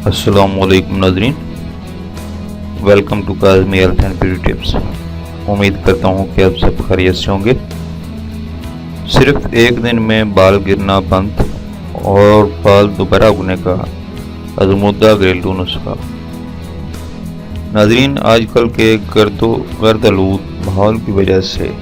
अस्सलाम वालेकुम नाज़रीन, welcome to Kazmi health and beauty tips. उम्मीद करता हूँ कि आप सब खैरियत से होंगे। सिर्फ एक दिन में बाल गिरना बंद और बाल दोबारा उगने का आज़मूदा घरेलू नुस्खा। नाज़रीन, आजकल के गर्द-आलूद माहौल की वजह से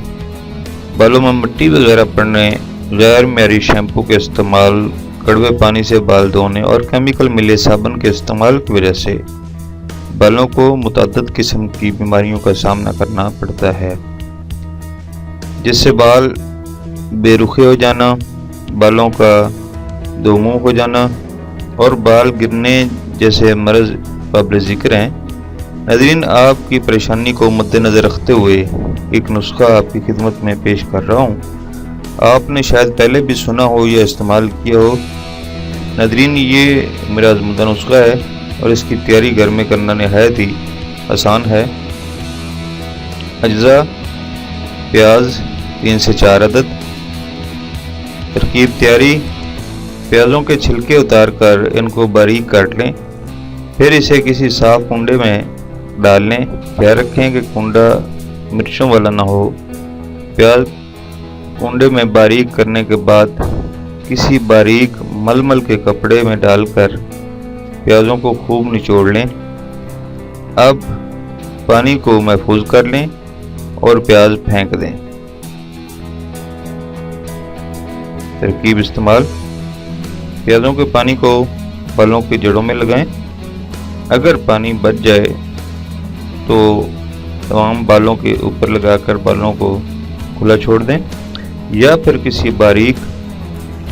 बालों में मिट्टी वगैरह पड़ने, गैर मेरी शैम्पू के इस्तेमाल, कड़वे पानी से बाल धोने और केमिकल मिले साबुन के इस्तेमाल की वजह से बालों को मुतअद्दिद किस्म की बीमारियों का सामना करना पड़ता है, जिससे बाल बेरुखे हो जाना, बालों का दो मुंह हो जाना और बाल गिरने जैसे मर्ज काबिल ज़िक्र हैं। नाज़रीन, आपकी परेशानी को मद्देनज़र रखते हुए एक नुस्खा आपकी खिदमत में पेश कर रहा हूँ। आपने शायद पहले भी सुना हो या इस्तेमाल किया हो। नाज़रीन, ये मेरा आज़मूदा नुस्खा है और इसकी तैयारी घर में करना नहायत ही आसान है। अज्जा: प्याज 3 से 4 अदद। तरकीब तैयारी: प्याज़ों के छिलके उतार कर इनको बारीक काट लें, फिर इसे किसी साफ कुंडे में डाल लें। ख्याल रखें कि कुंडा मिर्चों वाला ना हो। प्याज कुंडे में बारीक करने के बाद किसी बारीक मलमल के कपड़े में डालकर प्याज़ों को खूब निचोड़ लें। अब पानी को महफूज कर लें और प्याज फेंक दें। तरकीब इस्तेमाल: प्याज़ों के पानी को बालों की जड़ों में लगाएं। अगर पानी बच जाए तो तमाम बालों के ऊपर लगाकर बालों को खुला छोड़ दें या फिर किसी बारीक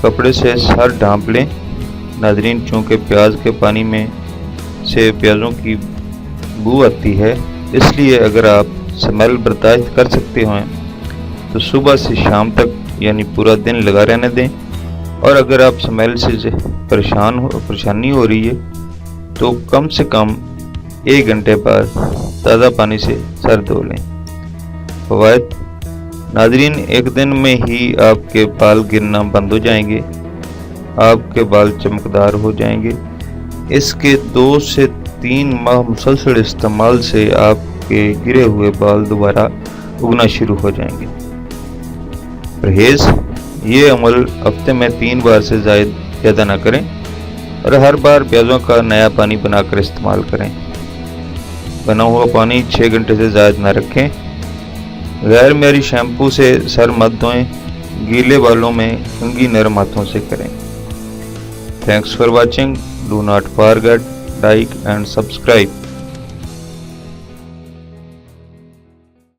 कपड़े से सर ढांप लें। नाज़रीन, चूँकि प्याज के पानी में से प्याज़ों की बू आती है, इसलिए अगर आप स्मेल बर्दाश्त कर सकते हैं तो सुबह से शाम तक यानी पूरा दिन लगा रहने दें। और अगर आप स्मेल से परेशानी हो रही है तो कम से कम 1 घंटे बाद ताज़ा पानी से सर धो लें। फ़वाइद: नाज़रीन, एक दिन में ही आपके बाल गिरना बंद हो जाएंगे, आपके बाल चमकदार हो जाएंगे। इसके 2 से 3 माह मुसलसल इस्तेमाल से आपके गिरे हुए बाल दोबारा उगना शुरू हो जाएंगे। परहेज़: ये अमल हफ्ते में 3 बार से ज़्यादा ना करें और हर बार प्याज़ों का नया पानी बनाकर इस्तेमाल करें। बना हुआ पानी 6 घंटे से ज़्यादा ना रखें। गैर मेरी शैम्पू से सर मत धोएं। गीले बालों में कंघी नरम हाथों से करें। Thanks for watching. Do not forget like and subscribe.